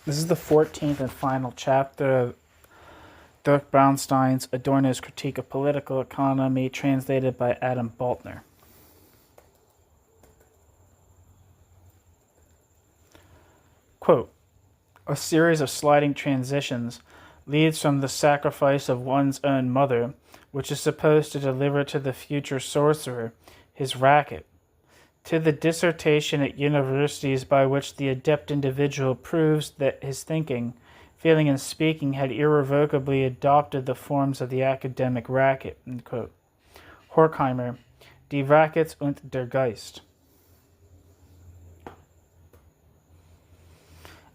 This is the 14th and final chapter of Dirk Braunstein's Adorno's Critique of Political Economy, translated by Adam Baltner. Quote, a series of sliding transitions leads from the sacrifice of one's own mother, which is supposed to deliver to the future sorcerer his racket, to the dissertation at universities by which the adept individual proves that his thinking, feeling, and speaking had irrevocably adopted the forms of the academic racket. End quote. Horkheimer, Die Rackets und der Geist.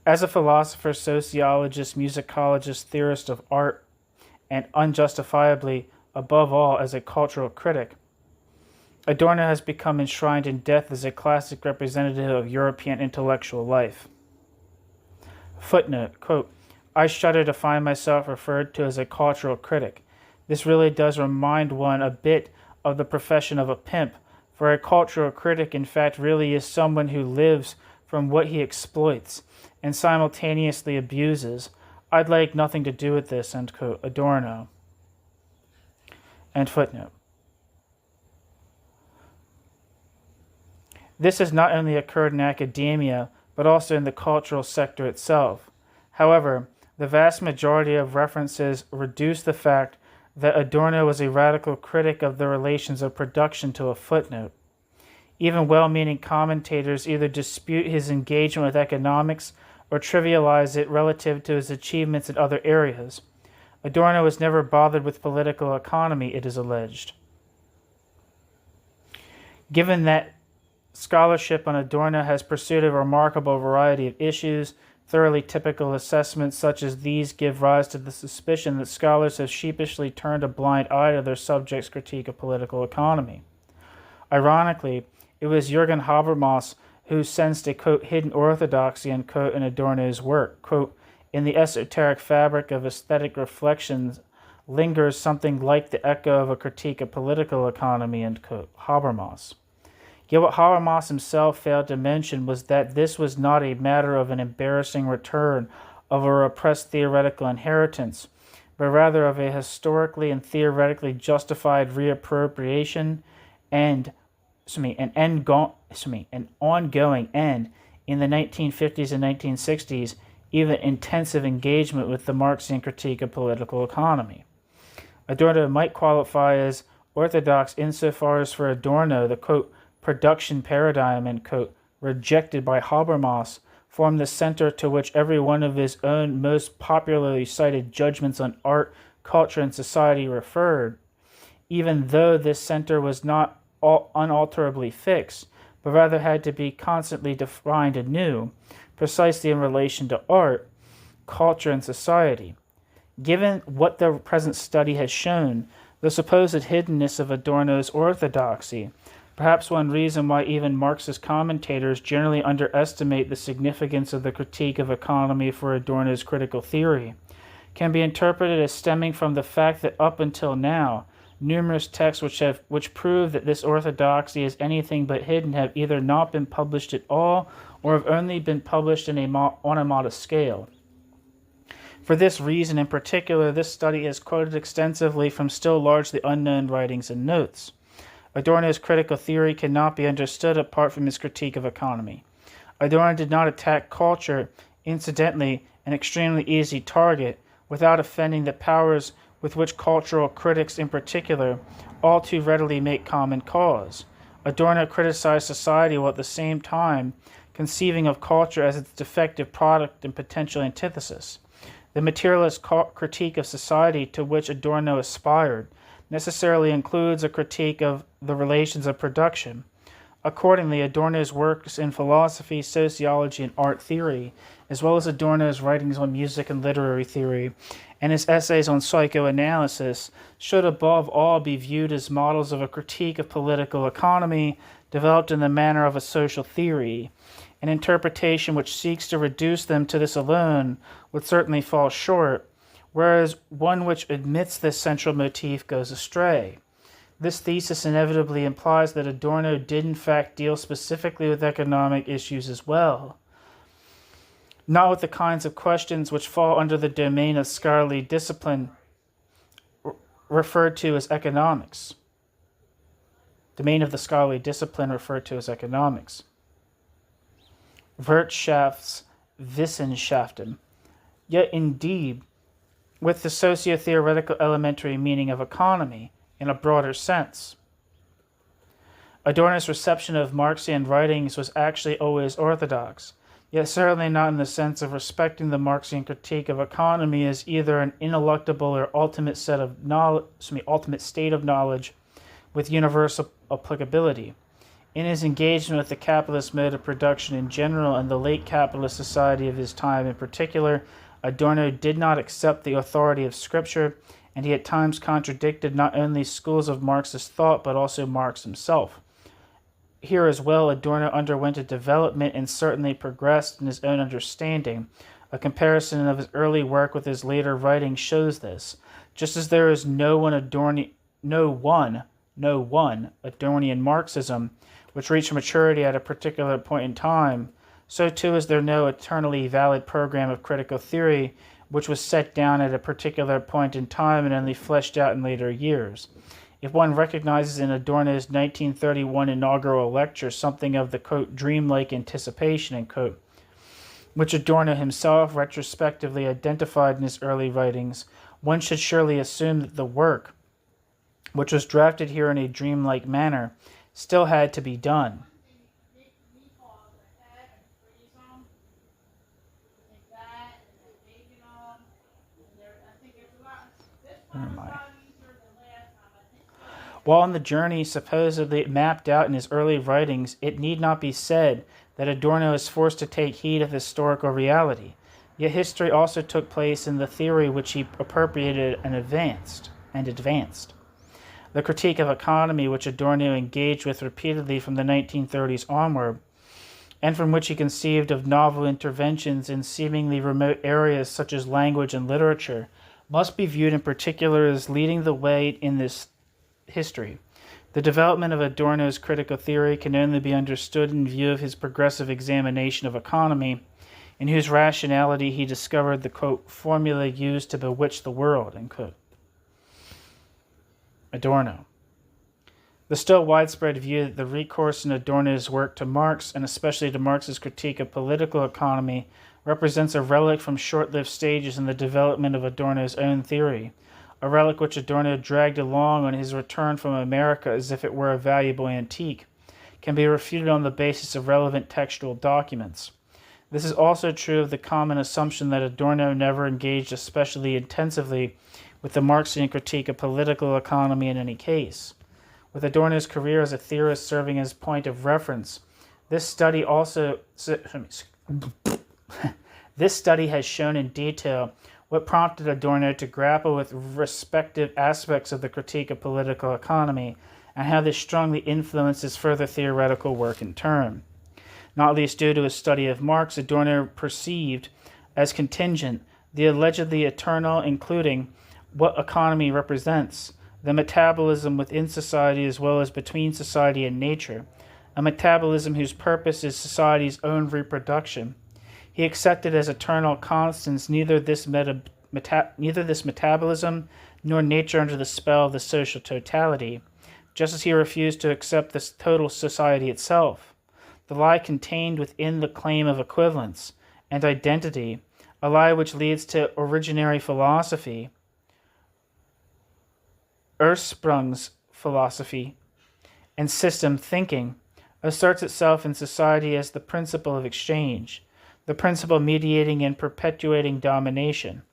As a philosopher, sociologist, musicologist, theorist of art, and unjustifiably, above all, as a cultural critic, Adorno has become enshrined in death as a classic representative of European intellectual life. Footnote, quote, I shudder to find myself referred to as a cultural critic. This really does remind one a bit of the profession of a pimp, for a cultural critic, in fact, really is someone who lives from what he exploits and simultaneously abuses. I'd like nothing to do with this, end quote, Adorno. End footnote. This has not only occurred in academia, but also in the cultural sector itself. However, the vast majority of references reduce the fact that Adorno was a radical critic of the relations of production to a footnote. Even well-meaning commentators either dispute his engagement with economics or trivialize it relative to his achievements in other areas. Adorno was never bothered with political economy, it is alleged. Given that scholarship on Adorno has pursued a remarkable variety of issues, thoroughly typical assessments such as these give rise to the suspicion that scholars have sheepishly turned a blind eye to their subject's critique of political economy. Ironically, it was Jürgen Habermas who sensed a, quote, hidden orthodoxy, end quote, in Adorno's work. Quote, in the esoteric fabric of aesthetic reflections lingers something like the echo of a critique of political economy, end quote, Habermas. Yet what Habermas himself failed to mention was that this was not a matter of an embarrassing return of a repressed theoretical inheritance, but rather of a historically and theoretically justified reappropriation and an ongoing and, in the 1950s and 1960s, even intensive engagement with the Marxian critique of political economy. Adorno might qualify as orthodox insofar as for Adorno the, quote, production paradigm, end quote, rejected by Habermas, formed the center to which every one of his own most popularly cited judgments on art, culture, and society referred, even though this center was not unalterably fixed, but rather had to be constantly defined anew, precisely in relation to art, culture, and society. Given what the present study has shown, the supposed hiddenness of Adorno's orthodoxy, perhaps one reason why even Marxist commentators generally underestimate the significance of the critique of economy for Adorno's critical theory, can be interpreted as stemming from the fact that up until now, numerous texts which prove that this orthodoxy is anything but hidden have either not been published at all or have only been published on a modest scale. For this reason in particular, this study is quoted extensively from still largely unknown writings and notes. Adorno's critical theory cannot be understood apart from his critique of economy. Adorno did not attack culture, incidentally an extremely easy target, without offending the powers with which cultural critics in particular all too readily make common cause. Adorno criticized society while at the same time conceiving of culture as its defective product and potential antithesis. The materialist critique of society to which Adorno aspired necessarily includes a critique of the relations of production. Accordingly, Adorno's works in philosophy, sociology, and art theory, as well as Adorno's writings on music and literary theory, and his essays on psychoanalysis, should above all be viewed as models of a critique of political economy developed in the manner of a social theory. An interpretation which seeks to reduce them to this alone would certainly fall short, whereas one which admits this central motif goes astray. This thesis inevitably implies that Adorno did in fact deal specifically with economic issues as well. not with the kinds of questions which fall under the domain of scholarly discipline referred to as economics. Domain of the scholarly discipline referred to as economics. Wirtschaftswissenschaften. Yet indeed, with the socio-theoretical elementary meaning of economy in a broader sense. Adorno's reception of Marxian writings was actually always orthodox, yet certainly not in the sense of respecting the Marxian critique of economy as either an ineluctable or ultimate state of knowledge with universal applicability. In his engagement with the capitalist mode of production in general and the late capitalist society of his time in particular, Adorno did not accept the authority of Scripture, and he at times contradicted not only schools of Marxist thought but also Marx himself. Here as well, Adorno underwent a development and certainly progressed in his own understanding. A comparison of his early work with his later writings shows this. Just as there is no one Adornian Marxism which reached maturity at a particular point in time, so too is there no eternally valid program of critical theory which was set down at a particular point in time and only fleshed out in later years. If one recognizes in Adorno's 1931 inaugural lecture something of the, quote, dreamlike anticipation, end quote, which Adorno himself retrospectively identified in his early writings, one should surely assume that the work, which was drafted here in a dreamlike manner, still had to be done. Where am I? While on the journey supposedly mapped out in his early writings, it need not be said that Adorno is forced to take heed of historical reality. Yet history also took place in the theory which he appropriated and advanced. The critique of economy, which Adorno engaged with repeatedly from the 1930s onward, and from which he conceived of novel interventions in seemingly remote areas such as language and literature, must be viewed in particular as leading the way in this history. The development of Adorno's critical theory can only be understood in view of his progressive examination of economy, in whose rationality he discovered the, quote, formula used to bewitch the world, end quote. Adorno. The still widespread view that the recourse in Adorno's work to Marx, and especially to Marx's critique of political economy, represents a relic from short-lived stages in the development of Adorno's own theory, a relic which Adorno dragged along on his return from America as if it were a valuable antique, can be refuted on the basis of relevant textual documents. This is also true of the common assumption that Adorno never engaged especially intensively with the Marxian critique of political economy in any case. With Adorno's career as a theorist serving as point of reference, this study has shown in detail what prompted Adorno to grapple with respective aspects of the critique of political economy and how this strongly influences further theoretical work in turn. Not least due to his study of Marx, Adorno perceived as contingent the allegedly eternal, including what economy represents, the metabolism within society as well as between society and nature, a metabolism whose purpose is society's own reproduction. He accepted as eternal constants neither this metabolism nor nature under the spell of the social totality, just as he refused to accept this total society itself. The lie contained within the claim of equivalence and identity, a lie which leads to originary philosophy, Ursprungsphilosophy, and system thinking, asserts itself in society as the principle of exchange, the principle mediating and perpetuating domination.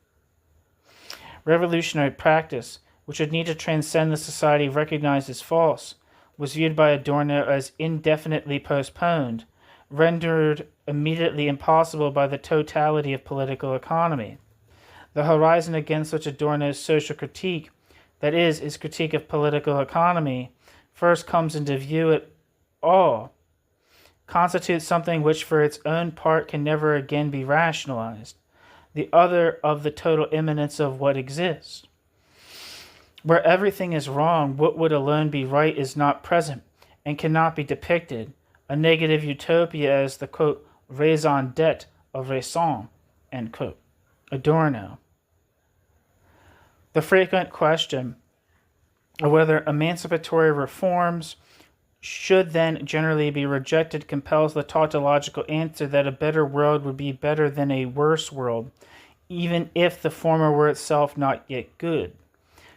Revolutionary practice, which would need to transcend the society recognized as false, was viewed by Adorno as indefinitely postponed, rendered immediately impossible by the totality of political economy. The horizon against which Adorno's social critique, that is, his critique of political economy, first comes into view at all, constitutes something which for its own part can never again be rationalized, the other of the total immanence of what exists. Where everything is wrong, what would alone be right is not present and cannot be depicted, a negative utopia as the, quote, raison d'etre of Raison, end quote. Adorno. The frequent question of whether emancipatory reforms should then generally be rejected compels the tautological answer that a better world would be better than a worse world, even if the former were itself not yet good.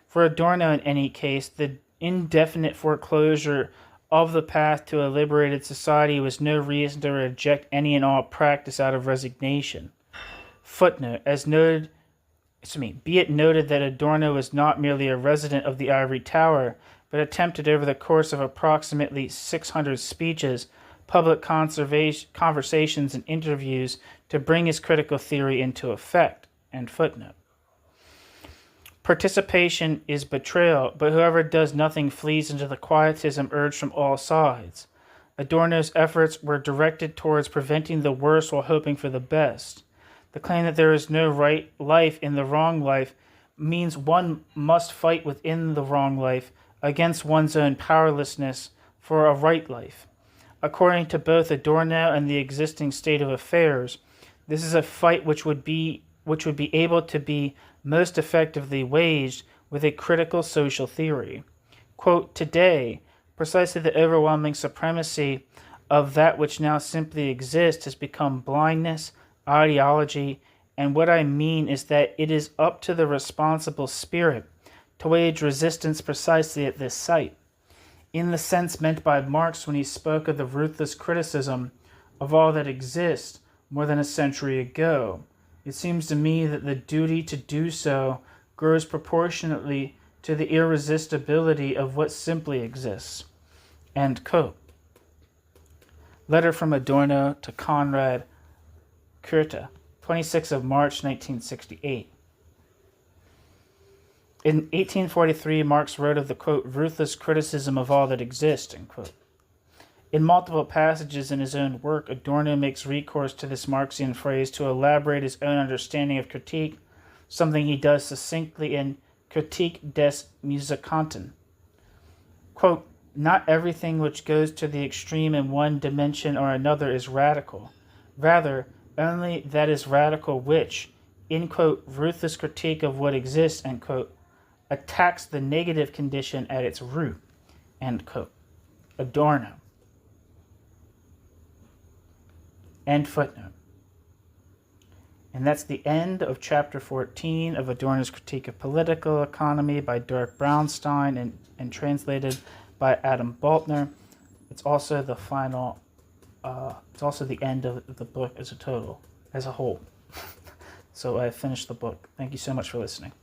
For Adorno, in any case, the indefinite foreclosure of the path to a liberated society was no reason to reject any and all practice out of resignation. Footnote, be it noted that Adorno was not merely a resident of the ivory tower, but attempted over the course of approximately 600 speeches, public conversations, and interviews to bring his critical theory into effect. End footnote. Participation is betrayal, but whoever does nothing flees into the quietism urged from all sides. Adorno's efforts were directed towards preventing the worst while hoping for the best. The claim that there is no right life in the wrong life means one must fight within the wrong life against one's own powerlessness for a right life. According to both Adorno and the existing state of affairs, this is a fight which would be able to be most effectively waged with a critical social theory. Quote, today, precisely the overwhelming supremacy of that which now simply exists has become blindness, ideology, and what I mean is that it is up to the responsible spirit to wage resistance precisely at this site, in the sense meant by Marx when he spoke of the ruthless criticism of all that exists more than a century ago. It seems to me that the duty to do so grows proportionately to the irresistibility of what simply exists. End quote. Letter from Adorno to Konrad Kurte, 26th of March, 1968. In 1843, Marx wrote of the, quote, ruthless criticism of all that exists, end quote. In multiple passages in his own work, Adorno makes recourse to this Marxian phrase to elaborate his own understanding of critique, something he does succinctly in Kritik des Musikanten. Quote, not everything which goes to the extreme in one dimension or another is radical. Rather, only that is radical which, in, quote, ruthless critique of what exists, end quote, attacks the negative condition at its root, end quote. Adorno. End footnote. And that's the end of chapter 14 of Adorno's Critique of Political Economy by Dirk Braunstein and translated by Adam Baltner. It's also the final, it's also the end of the book as a whole. So I finished the book. Thank you so much for listening.